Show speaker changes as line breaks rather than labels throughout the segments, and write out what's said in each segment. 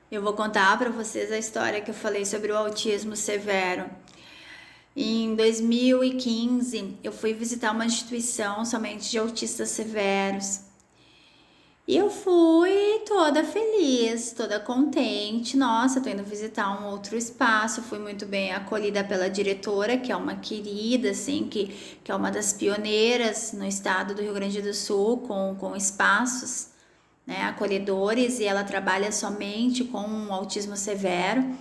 Eu vou contar para vocês a história que eu falei sobre o autismo severo. Em 2015, eu fui visitar uma instituição somente de autistas severos. E eu fui toda feliz, toda contente. Nossa, tô indo visitar um outro espaço. Fui muito bem acolhida pela diretora, que é uma querida, assim, que é uma das pioneiras no estado do Rio Grande do Sul com espaços, né, acolhedores, e ela trabalha somente com um autismo severo.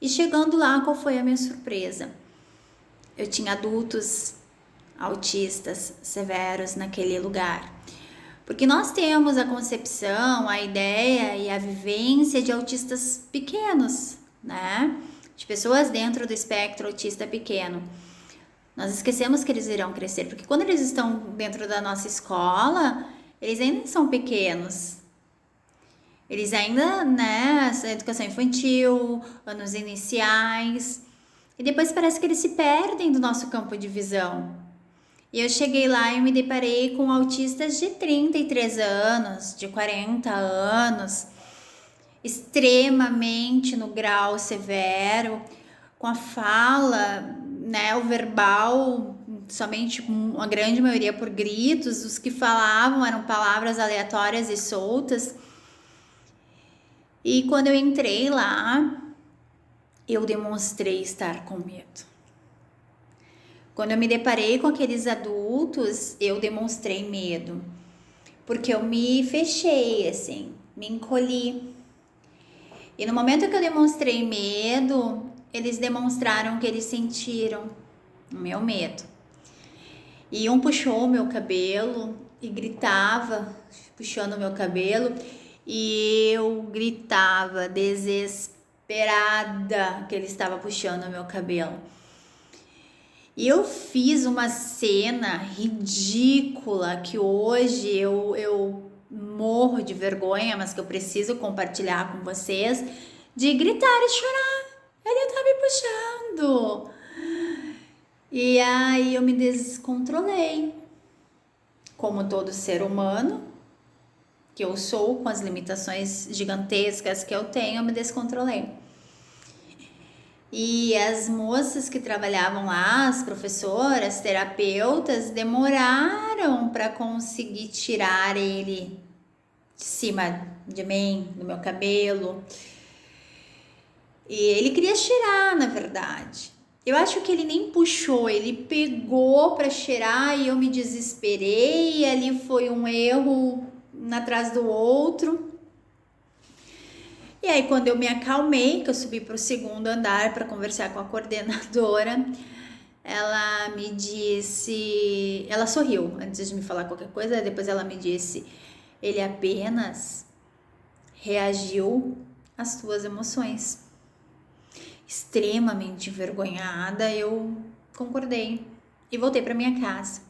E chegando lá, qual foi a minha surpresa? Eu tinha adultos autistas severos naquele lugar. Porque nós temos a concepção, a ideia e a vivência de autistas pequenos, né? De pessoas dentro do espectro autista pequeno. Nós esquecemos que eles irão crescer, porque quando eles estão dentro da nossa escola, eles ainda são pequenos. Eles ainda, né, essa educação infantil, anos iniciais, e depois parece que eles se perdem do nosso campo de visão. E eu cheguei lá e me deparei com autistas de 33 anos, de 40 anos, extremamente no grau severo, com a fala, né, o verbal, somente uma grande maioria por gritos, os que falavam eram palavras aleatórias e soltas. E quando eu entrei lá, eu demonstrei estar com medo. Quando eu me deparei com aqueles adultos, eu demonstrei medo. Porque eu me fechei, assim, me encolhi. E no momento que eu demonstrei medo, eles demonstraram que eles sentiram o meu medo. E um puxou o meu cabelo e gritava, puxando o meu cabelo, e eu gritava desesperada que ele estava puxando o meu cabelo. E eu fiz uma cena ridícula que hoje eu morro de vergonha, mas que eu preciso compartilhar com vocês, de gritar e chorar. Ele tá me puxando. E aí eu me descontrolei. Como todo ser humano que eu sou, com as limitações gigantescas que eu tenho, eu me descontrolei. E as moças que trabalhavam lá, as professoras, terapeutas, demoraram para conseguir tirar ele de cima de mim, do meu cabelo. E ele queria cheirar, na verdade. Eu acho que ele nem puxou, ele pegou para cheirar e eu me desesperei. E ali foi um erro atrás do outro. E aí, quando eu me acalmei, que eu subi para o segundo andar para conversar com a coordenadora, ela me disse, ela sorriu antes de me falar qualquer coisa, depois ela me disse, ele apenas reagiu às tuas emoções. Extremamente envergonhada, eu concordei e voltei para minha casa.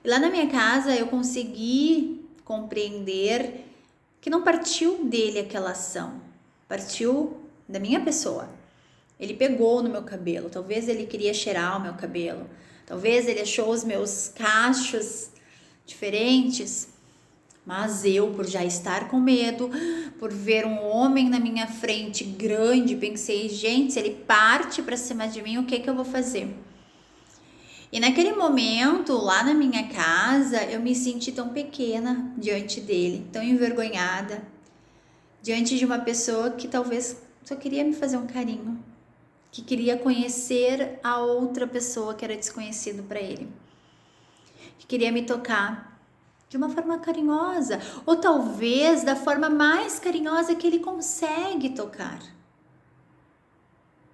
E lá na minha casa eu consegui compreender que não partiu dele aquela ação, partiu da minha pessoa. Ele pegou no meu cabelo, talvez ele queria cheirar o meu cabelo, talvez ele achou os meus cachos diferentes, mas eu, por já estar com medo, por ver um homem na minha frente grande, pensei, gente, se ele parte para cima de mim, o que eu vou fazer? E naquele momento, lá na minha casa, eu me senti tão pequena diante dele, tão envergonhada, diante de uma pessoa que talvez só queria me fazer um carinho, que queria conhecer a outra pessoa que era desconhecido para ele, que queria me tocar de uma forma carinhosa, ou talvez da forma mais carinhosa que ele consegue tocar.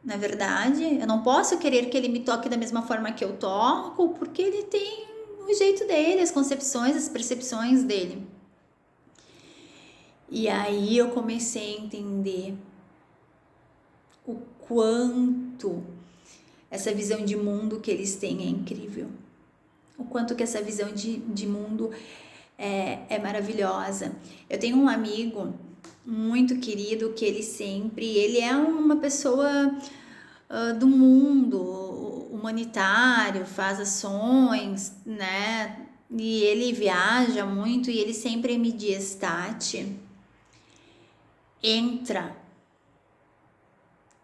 Na verdade, eu não posso querer que ele me toque da mesma forma que eu toco, porque ele tem o jeito dele, as concepções, as percepções dele. E aí eu comecei a entender o quanto essa visão de mundo que eles têm é incrível. O quanto que essa visão de mundo é maravilhosa. Eu tenho um amigo muito querido que ele é uma pessoa do mundo humanitário, faz ações, né? E ele viaja muito e ele sempre me diz, Tati, entra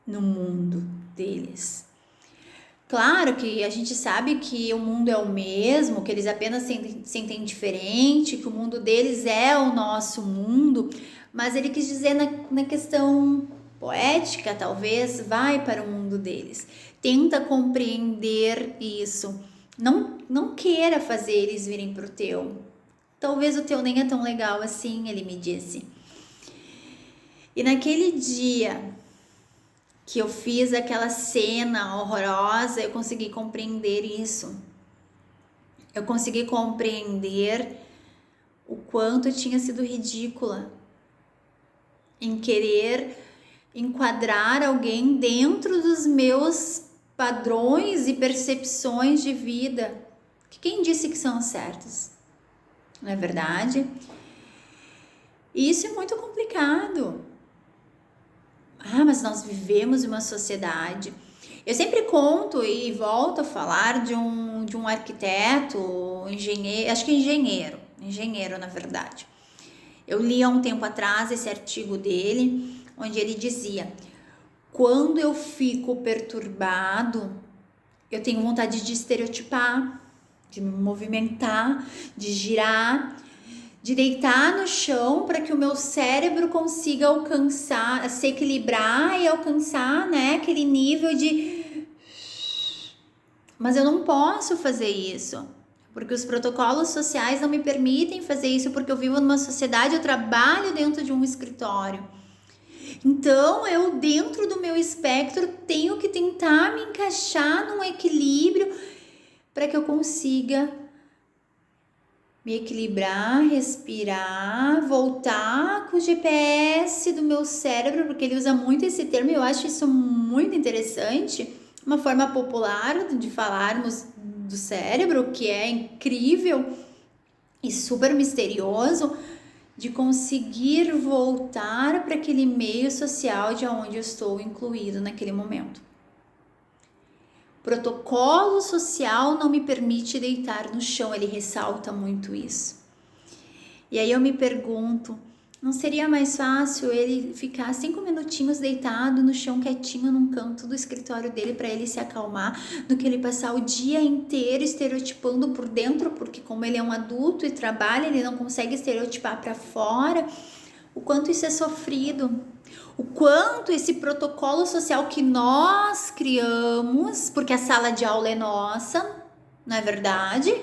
no mundo deles. Claro que a gente sabe que o mundo é o mesmo, que eles apenas sentem diferente, que o mundo deles é o nosso mundo, mas ele quis dizer na questão poética, talvez, vai para o mundo deles. Tenta compreender isso. Não queira fazer eles virem para o teu. Talvez o teu nem é tão legal assim, ele me disse. E naquele dia que eu fiz aquela cena horrorosa, eu consegui compreender isso. Eu consegui compreender o quanto eu tinha sido ridícula em querer enquadrar alguém dentro dos meus padrões e percepções de vida, que quem disse que são certos, não é verdade? E isso é muito complicado. Mas nós vivemos em uma sociedade. Eu sempre conto e volto a falar de um arquiteto, engenheiro, acho que engenheiro na verdade. Eu li há um tempo atrás esse artigo dele, onde ele dizia: quando eu fico perturbado, eu tenho vontade de estereotipar, de me movimentar, de girar, de deitar no chão para que o meu cérebro consiga alcançar, se equilibrar e alcançar, né, aquele nível de... Mas eu não posso fazer isso, porque os protocolos sociais não me permitem fazer isso, porque eu vivo numa sociedade, eu trabalho dentro de um escritório. Então, eu dentro do meu espectro tenho que tentar me encaixar num equilíbrio para que eu consiga me equilibrar, respirar, voltar com o GPS do meu cérebro, porque ele usa muito esse termo e eu acho isso muito interessante, uma forma popular de falarmos do cérebro, que é incrível e super misterioso, de conseguir voltar para aquele meio social de onde eu estou incluído naquele momento. Protocolo social não me permite deitar no chão, ele ressalta muito isso. E aí eu me pergunto, não seria mais fácil ele ficar 5 minutinhos deitado no chão quietinho num canto do escritório dele para ele se acalmar, do que ele passar o dia inteiro estereotipando por dentro, porque como ele é um adulto e trabalha, ele não consegue estereotipar para fora, o quanto isso é sofrido. O quanto esse protocolo social que nós criamos, porque a sala de aula é nossa, não é verdade?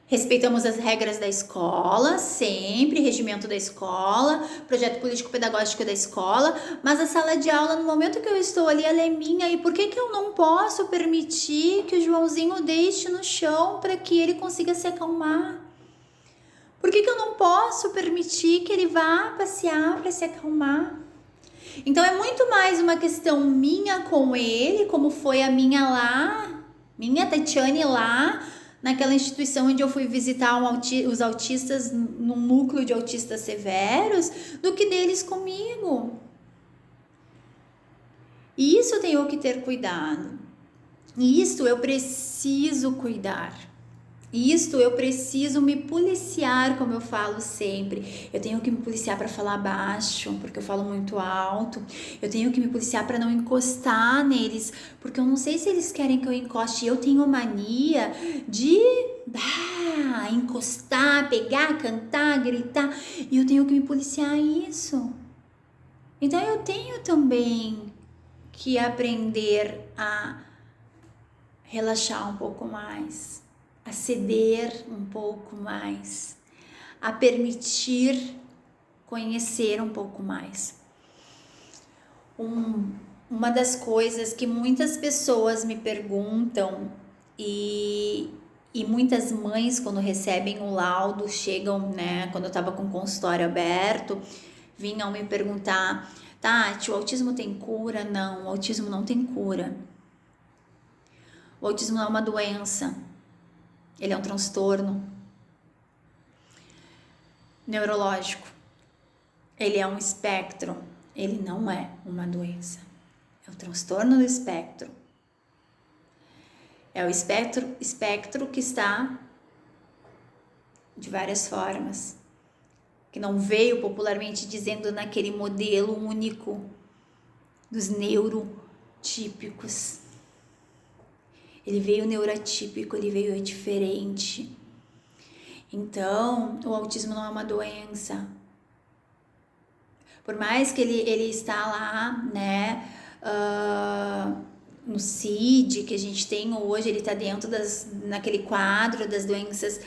Respeitamos as regras da escola, sempre, regimento da escola, projeto político-pedagógico da escola, mas a sala de aula, no momento que eu estou ali, ela é minha, e por que eu não posso permitir que o Joãozinho deixe no chão para que ele consiga se acalmar? Por que eu não posso permitir que ele vá passear para se acalmar? Então é muito mais uma questão minha com ele, como foi a minha lá, minha Tatiane lá, naquela instituição onde eu fui visitar os autistas num núcleo de autistas severos, do que deles comigo. E isso eu tenho que ter cuidado. E isso eu preciso cuidar. Isto eu preciso me policiar, como eu falo sempre. Eu tenho que me policiar para falar baixo, porque eu falo muito alto. Eu tenho que me policiar para não encostar neles, porque eu não sei se eles querem que eu encoste. Eu tenho mania de encostar, pegar, cantar, gritar, e eu tenho que me policiar isso. Então eu tenho também que aprender a relaxar um pouco mais, a ceder um pouco mais, a permitir conhecer um pouco mais. Uma das coisas que muitas pessoas me perguntam e muitas mães, quando recebem o laudo, chegam, né, quando eu estava com o consultório aberto, vinham me perguntar: Tati, o autismo tem cura? Não, o autismo não tem cura. O autismo não é uma doença. Ele é um transtorno neurológico. Ele é um espectro. Ele não é uma doença. É o transtorno do espectro. É o espectro que está de várias formas. que não veio popularmente dizendo naquele modelo único dos neurotípicos. Ele veio neurotípico, ele veio diferente. Então, o autismo não é uma doença. Por mais que ele está lá, né, no CID que a gente tem hoje, ele está dentro naquele quadro das doenças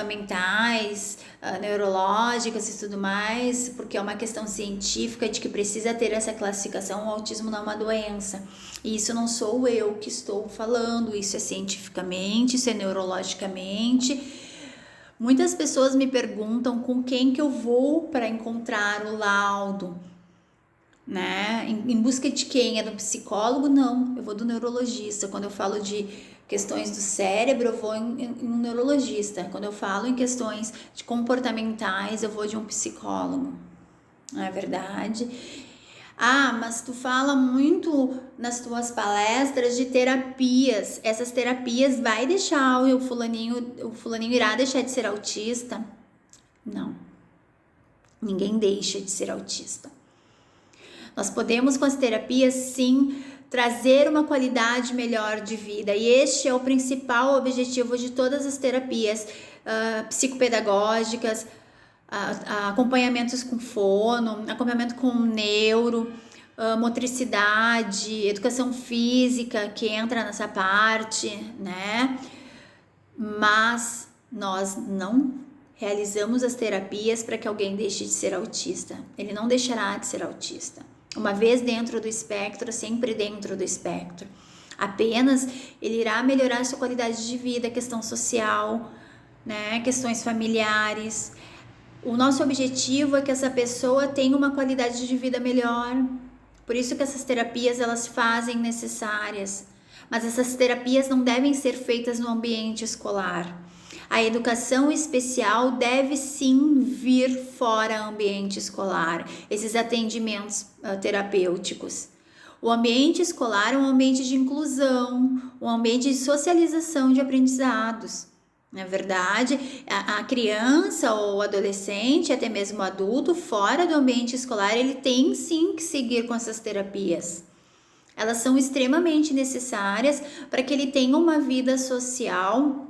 mentais, neurológicas e tudo mais, porque é uma questão científica de que precisa ter essa classificação. O autismo não é uma doença. E isso não sou eu que estou falando, isso é cientificamente, isso é neurologicamente. Muitas pessoas me perguntam com quem que eu vou para encontrar o laudo, né? Em busca de quem? É do psicólogo? Não, eu vou do neurologista. Quando eu falo de questões do cérebro, eu vou em um neurologista. Quando eu falo em questões de comportamentais, eu vou de um psicólogo. Não é verdade? Ah, mas tu fala muito nas tuas palestras de terapias. Essas terapias vai deixar o fulaninho irá deixar de ser autista? Não. Ninguém deixa de ser autista. Nós podemos com as terapias sim trazer uma qualidade melhor de vida, e este é o principal objetivo de todas as terapias psicopedagógicas, acompanhamentos com fono, acompanhamento com neuro, motricidade, educação física, que entra nessa parte, né? Mas nós não realizamos as terapias para que alguém deixe de ser autista. Ele não deixará de ser autista. Uma vez dentro do espectro, sempre dentro do espectro. Apenas ele irá melhorar a sua qualidade de vida, questão social, né? Questões familiares. O nosso objetivo é que essa pessoa tenha uma qualidade de vida melhor. Por isso que essas terapias elas se fazem necessárias. Mas essas terapias não devem ser feitas no ambiente escolar. A educação especial deve sim vir fora do ambiente escolar, esses atendimentos terapêuticos. O ambiente escolar é um ambiente de inclusão, um ambiente de socialização de aprendizados. Na verdade, a criança ou adolescente, até mesmo o adulto, fora do ambiente escolar, ele tem sim que seguir com essas terapias. Elas são extremamente necessárias para que ele tenha uma vida social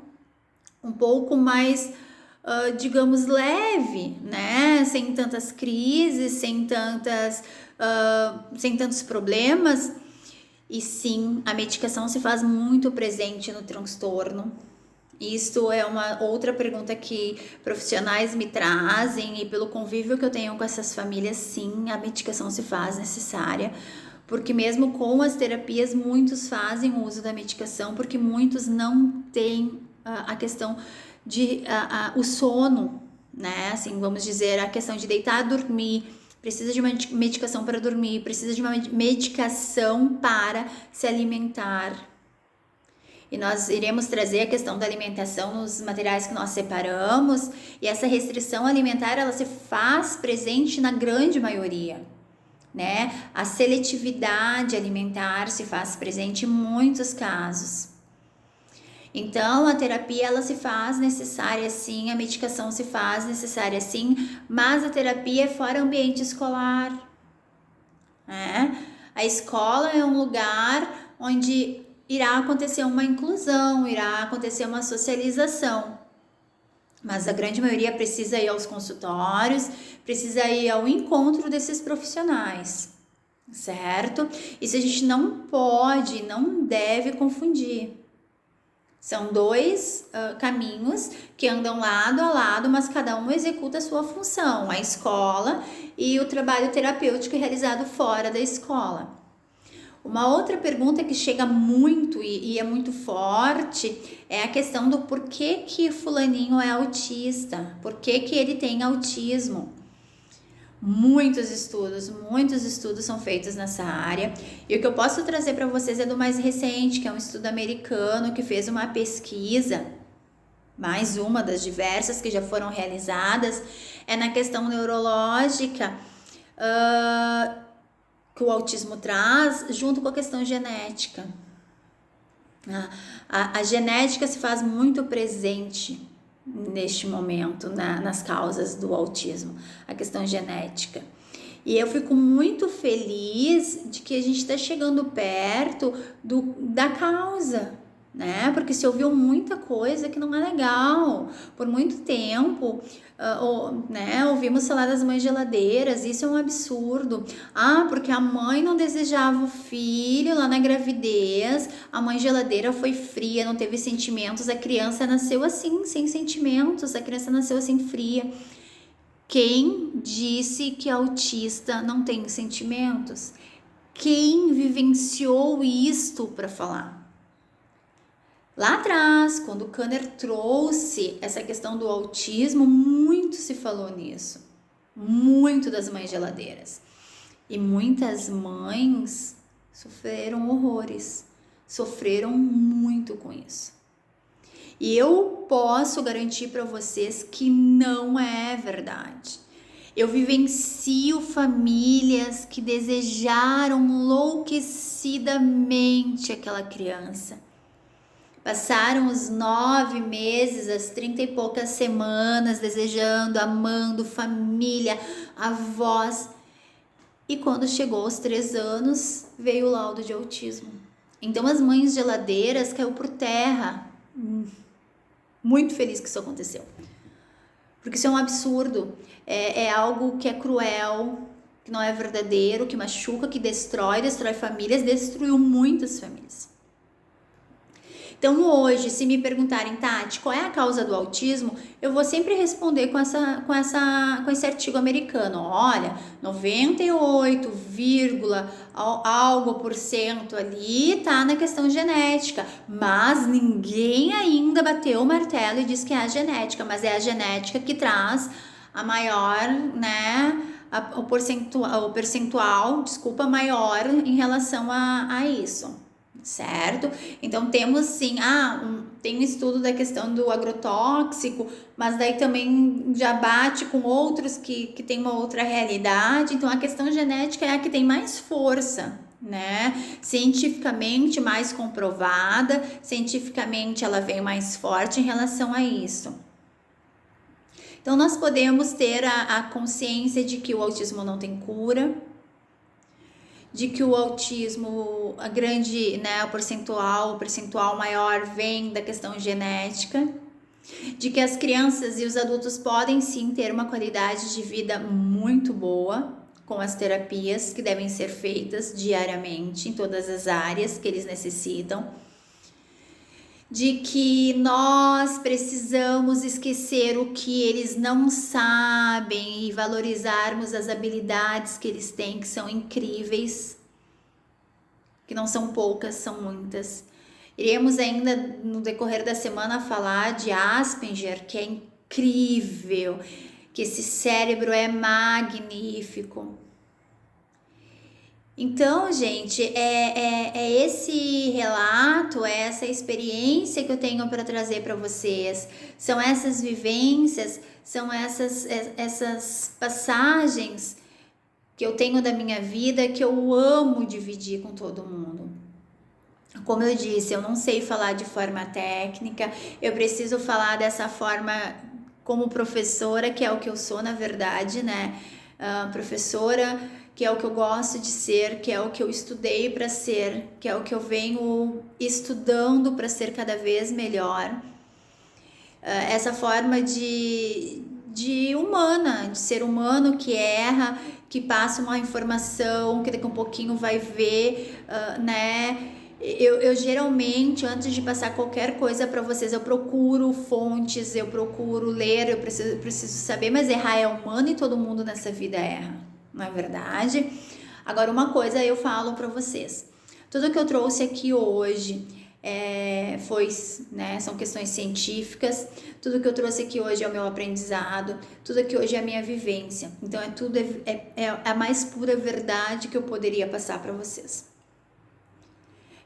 um pouco mais, digamos, leve, né? Sem tantas crises, sem tantos problemas. E sim, a medicação se faz muito presente no transtorno. Isso é uma outra pergunta que profissionais me trazem, e pelo convívio que eu tenho com essas famílias, sim, a medicação se faz necessária, porque mesmo com as terapias, muitos fazem uso da medicação, porque muitos não têm a questão de o sono, né? Assim, vamos dizer, a questão de deitar, dormir, precisa de uma medicação para dormir, precisa de uma medicação para se alimentar. E nós iremos trazer a questão da alimentação nos materiais que nós separamos, e essa restrição alimentar, ela se faz presente na grande maioria, né? A seletividade alimentar se faz presente em muitos casos. Então, a terapia, ela se faz necessária sim, a medicação se faz necessária sim, mas a terapia é fora do ambiente escolar, né? A escola é um lugar onde irá acontecer uma inclusão, irá acontecer uma socialização. Mas a grande maioria precisa ir aos consultórios, precisa ir ao encontro desses profissionais, certo? Isso a gente não pode, não deve confundir. São dois caminhos que andam lado a lado, mas cada um executa a sua função, a escola e o trabalho terapêutico realizado fora da escola. Uma outra pergunta que chega muito e é muito forte é a questão do porquê que fulaninho é autista, por que ele tem autismo. Muitos estudos são feitos nessa área, e o que eu posso trazer para vocês é do mais recente, que é um estudo americano que fez uma pesquisa, mais uma das diversas que já foram realizadas, é na questão neurológica, que o autismo traz, junto com a questão genética. A genética se faz muito presente neste momento nas causas do autismo, a questão genética. E eu fico muito feliz de que a gente está chegando perto da causa, né? Porque se ouviu muita coisa que não é legal. Por muito tempo, né, ouvimos falar das mães geladeiras, isso é um absurdo. Porque a mãe não desejava o filho lá na gravidez, a mãe geladeira foi fria, não teve sentimentos, a criança nasceu assim, sem sentimentos, a criança nasceu assim fria. Quem disse que autista não tem sentimentos? Quem vivenciou isto para falar? Lá atrás, quando o Kanner trouxe essa questão do autismo, muito se falou nisso. Muito das mães geladeiras. E muitas mães sofreram horrores. Sofreram muito com isso. E eu posso garantir para vocês que não é verdade. Eu vivencio famílias que desejaram enlouquecidamente aquela criança. Passaram os 9 meses, as 30 e poucas semanas desejando, amando, família, avós. E quando chegou aos 3 anos, veio o laudo de autismo. Então as mães geladeiras caiu por terra. Muito feliz que isso aconteceu. Porque isso é um absurdo. É algo que é cruel, que não é verdadeiro, que machuca, que destrói famílias, destruiu muitas famílias. Então hoje, se me perguntarem, Tati, qual é a causa do autismo? Eu vou sempre responder com esse artigo americano. Olha, 98, algo por cento ali tá na questão genética, mas ninguém ainda bateu o martelo e diz que é a genética, mas é a genética que traz a maior, né, o percentual, maior em relação a isso. Certo? Então temos sim, tem um estudo da questão do agrotóxico, mas daí também já bate com outros que tem uma outra realidade. Então a questão genética é a que tem mais força, né? Cientificamente mais comprovada, cientificamente ela vem mais forte em relação a isso. Então nós podemos ter a consciência de que o autismo não tem cura, de que o autismo, o percentual maior vem da questão genética, de que as crianças e os adultos podem sim ter uma qualidade de vida muito boa com as terapias que devem ser feitas diariamente em todas as áreas que eles necessitam, de que nós precisamos esquecer o que eles não sabem e valorizarmos as habilidades que eles têm, que são incríveis, que não são poucas, são muitas. Iremos ainda no decorrer da semana falar de Asperger, que é incrível, que esse cérebro é magnífico. Então, gente, é esse relato, é essa experiência que eu tenho para trazer para vocês. São essas vivências, são essas passagens que eu tenho da minha vida que eu amo dividir com todo mundo. Como eu disse, eu não sei falar de forma técnica, eu preciso falar dessa forma como professora, que é o que eu sou na verdade, né? Professora, que é o que eu gosto de ser, que é o que eu estudei para ser, que é o que eu venho estudando para ser cada vez melhor. Essa forma de humana, de ser humano que erra, que passa uma informação, que daqui a um pouquinho vai ver, né? Eu geralmente, antes de passar qualquer coisa para vocês, eu procuro fontes, eu procuro ler, eu preciso saber, mas errar é humano e todo mundo nessa vida erra. Não é verdade? Agora, uma coisa eu falo para vocês. Tudo que eu trouxe aqui hoje são questões científicas. Tudo que eu trouxe aqui hoje é o meu aprendizado. Tudo aqui hoje é a minha vivência. Então, é a mais pura verdade que eu poderia passar para vocês.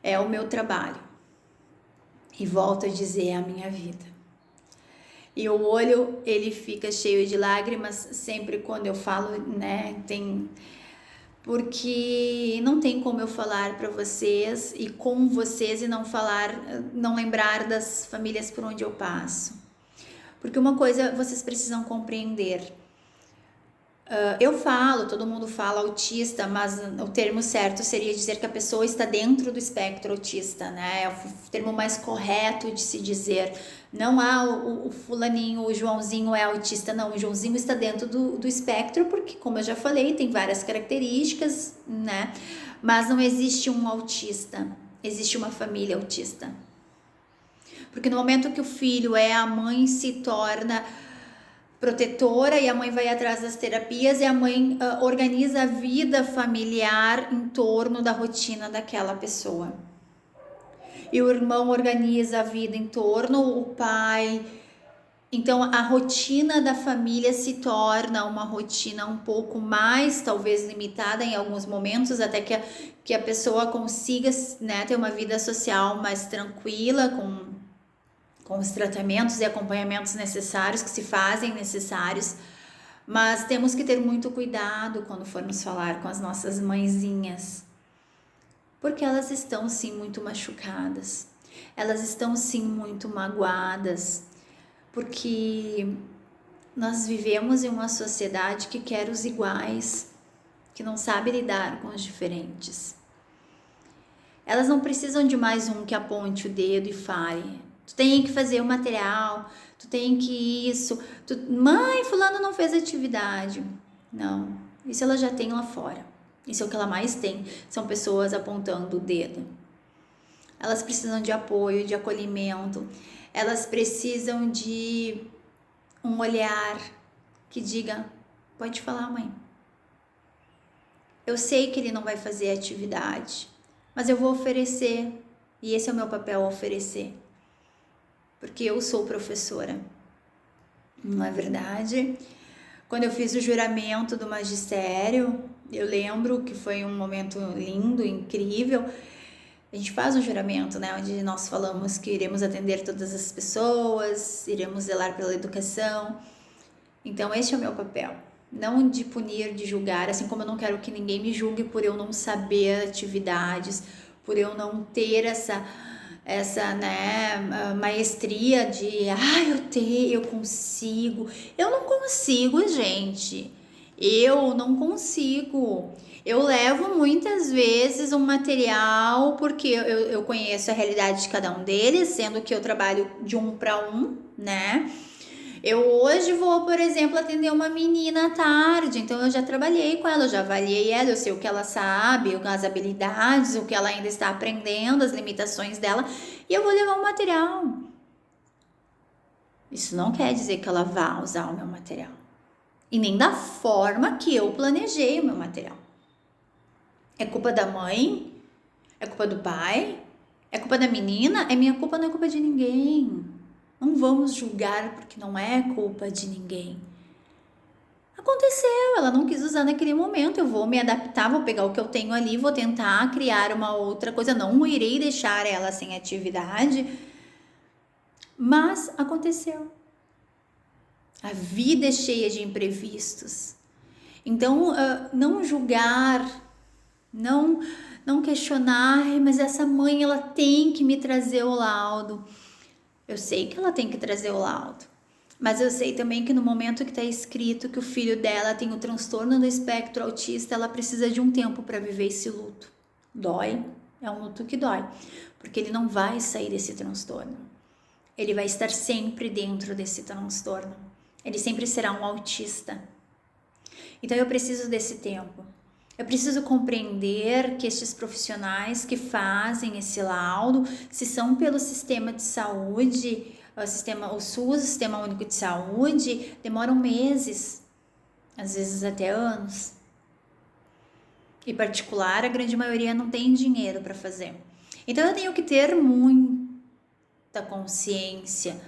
É o meu trabalho. E volto a dizer, é a minha vida. E o olho, ele fica cheio de lágrimas sempre quando eu falo, né? Porque não tem como eu falar para vocês e com vocês e não lembrar das famílias por onde eu passo. Porque uma coisa vocês precisam compreender. Eu falo, todo mundo fala autista, mas o termo certo seria dizer que a pessoa está dentro do espectro autista, né? É o termo mais correto de se dizer. Não o fulaninho, o Joãozinho é autista, não. O Joãozinho está dentro do espectro, porque, como eu já falei, tem várias características, né? Mas não existe um autista, existe uma família autista. Porque no momento que o filho a mãe se torna protetora e a mãe vai atrás das terapias e a mãe organiza a vida familiar em torno da rotina daquela pessoa. E o irmão organiza a vida em torno, o pai. Então a rotina da família se torna uma rotina um pouco mais, talvez limitada em alguns momentos, até que a pessoa consiga, né, ter uma vida social mais tranquila, com os tratamentos e acompanhamentos necessários, que se fazem necessários, mas temos que ter muito cuidado quando formos falar com as nossas mãezinhas, porque elas estão sim muito machucadas, elas estão sim muito magoadas, porque nós vivemos em uma sociedade que quer os iguais, que não sabe lidar com os diferentes. Elas não precisam de mais um que aponte o dedo e fale: tu tem que fazer o material, tu tem que isso, mãe, fulano não fez atividade. Não, isso ela já tem lá fora. Isso é o que ela mais tem, são pessoas apontando o dedo. Elas precisam de apoio, de acolhimento, elas precisam de um olhar que diga: pode falar, mãe. Eu sei que ele não vai fazer atividade, mas eu vou oferecer, e esse é o meu papel, oferecer. Porque eu sou professora, não é verdade? Quando eu fiz o juramento do magistério, eu lembro que foi um momento lindo, incrível. A gente faz um juramento, né, onde nós falamos que iremos atender todas as pessoas, iremos zelar pela educação. Então esse é o meu papel, não de punir, de julgar, assim como eu não quero que ninguém me julgue por eu não saber atividades, por eu não ter essa né, maestria de eu consigo. Eu não consigo, gente. Eu não consigo. Eu levo muitas vezes um material porque eu conheço a realidade de cada um deles, sendo que eu trabalho de 1 para 1, né? Eu hoje vou, por exemplo, atender uma menina à tarde, então eu já trabalhei com ela, eu já avaliei ela, eu sei o que ela sabe, as habilidades, o que ela ainda está aprendendo, as limitações dela, e eu vou levar o material. Isso não quer dizer que ela vá usar o meu material, e nem da forma que eu planejei o meu material. É culpa da mãe? É culpa do pai? É culpa da menina? É minha culpa, não é culpa de ninguém. Não vamos julgar porque não é culpa de ninguém. Aconteceu, ela não quis usar naquele momento, eu vou me adaptar, vou pegar o que eu tenho ali, vou tentar criar uma outra coisa, não irei deixar ela sem atividade, mas aconteceu. A vida é cheia de imprevistos. Então, não julgar, não questionar, mas essa mãe, ela tem que me trazer o laudo. Eu sei que ela tem que trazer o laudo, mas eu sei também que no momento que está escrito que o filho dela tem o transtorno do espectro autista, ela precisa de um tempo para viver esse luto. Dói, é um luto que dói, porque ele não vai sair desse transtorno. Ele vai estar sempre dentro desse transtorno. Ele sempre será um autista. Então eu preciso desse tempo. Eu preciso compreender que estes profissionais que fazem esse laudo, se são pelo sistema de saúde, o SUS, o Sistema Único de Saúde, demoram meses, às vezes até anos. Em particular, a grande maioria não tem dinheiro para fazer. Então eu tenho que ter muita consciência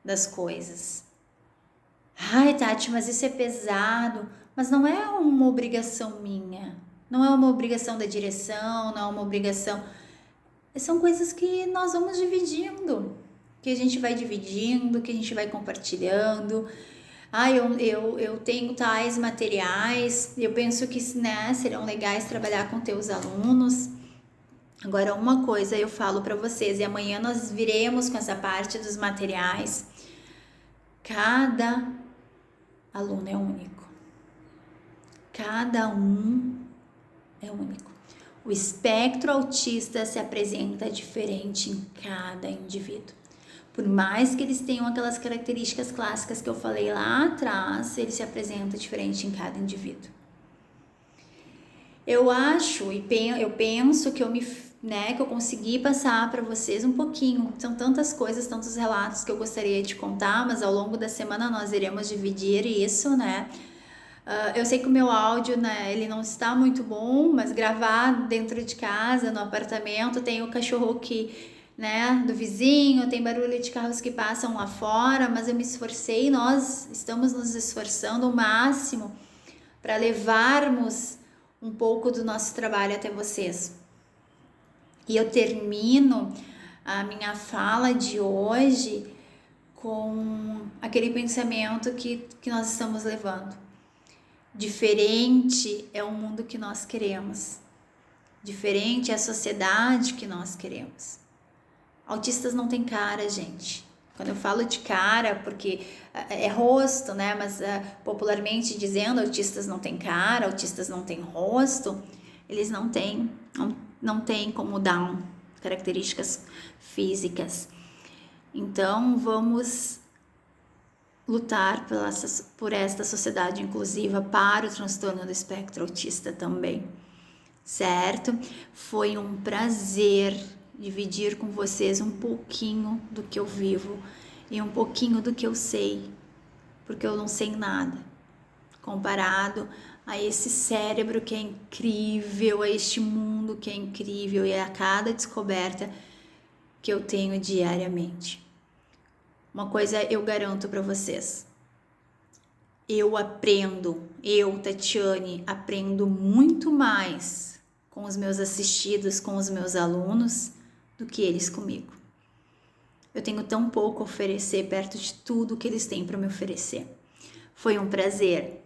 das coisas. Ai, Tati, mas isso é pesado. Mas não é uma obrigação minha, não é uma obrigação da direção, não é uma obrigação. São coisas que nós vamos dividindo, que a gente vai dividindo, que a gente vai compartilhando. Eu tenho tais materiais, eu penso que, né, serão legais trabalhar com teus alunos. Agora, uma coisa eu falo para vocês, e amanhã nós viremos com essa parte dos materiais. Cada aluno é único. Cada um é único. O espectro autista se apresenta diferente em cada indivíduo. Por mais que eles tenham aquelas características clássicas que eu falei lá atrás, ele se apresenta diferente em cada indivíduo. Eu acho e eu penso que que eu consegui passar para vocês um pouquinho. São tantas coisas, tantos relatos que eu gostaria de contar, mas ao longo da semana nós iremos dividir isso, né? Eu sei que o meu áudio, né, ele não está muito bom, mas gravar dentro de casa, no apartamento, tem o cachorro do vizinho, tem barulho de carros que passam lá fora, mas eu me esforcei, nós estamos nos esforçando ao máximo para levarmos um pouco do nosso trabalho até vocês. E eu termino a minha fala de hoje com aquele pensamento que nós estamos levando. Diferente é o mundo que nós queremos. Diferente é a sociedade que nós queremos. Autistas não têm cara, gente. Quando eu falo de cara, porque é rosto, né? Mas popularmente dizendo, autistas não têm cara, autistas não têm rosto, eles não têm como Down, características físicas. Então, vamos lutar por esta sociedade inclusiva para o transtorno do espectro autista também, certo? Foi um prazer dividir com vocês um pouquinho do que eu vivo e um pouquinho do que eu sei, porque eu não sei nada comparado a esse cérebro que é incrível, a este mundo que é incrível e a cada descoberta que eu tenho diariamente. Uma coisa eu garanto para vocês, eu, Tatiane, aprendo muito mais com os meus assistidos, com os meus alunos, do que eles comigo. Eu tenho tão pouco a oferecer perto de tudo que eles têm para me oferecer. Foi um prazer.